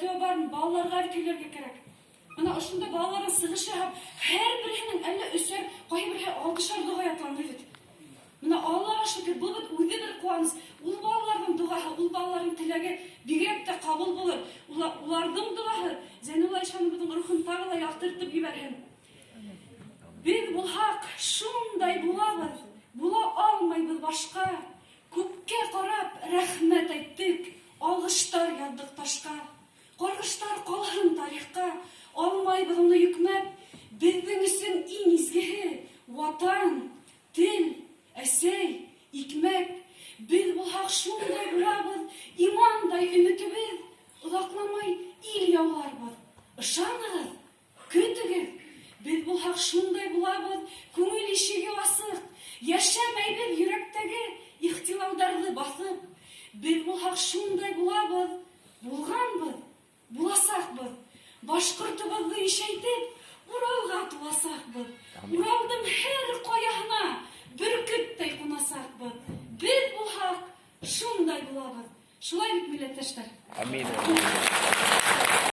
фәтуа барын балаларға көйләргә кирәк. Менә ошында балаларның сыгышы һәр берсенең әллә өсәр, кайберсе 6-шар дуга ятланды бит. Менә Аллаһка шөкер, бу бит үзе бер куаныч. Ул балаларның дугасы, ул балаларның теләге бигрәк тә кабул булыр. Уларның дугасы Зәйнулла ишаныбызның рухын тагыла яктыртып җибәрһен. Без булһак шундай булабыз, була алмайбыз башка. Күккә карап рәхмәт әйттек, алгыштар яддык ташка. Каргыштар калган тарихка, алмайбыз уны йөкмәп. Безнең өчен иң изгеһе ватан, тел, әсәй, икмәк. Без булһак шундай булабыз, имандай өметебез, озакламай ил яуларбыз. Ышаныгыз, көтегез. Без булһак шундай булабыз, күңел ишеге асык, яшәмәйбез йөрәктәге ихтилалларны басып. Без булһак шундай булабыз, булганбыз, буласакбыз. Башкортыбызны ишәйтеп, Уралга туласакбыз. Уралдың һәр каяһына бөркеттәй кунасакбыз. Без булһак шундай булабыз. Шулай бит, милләттәшләр. Амин.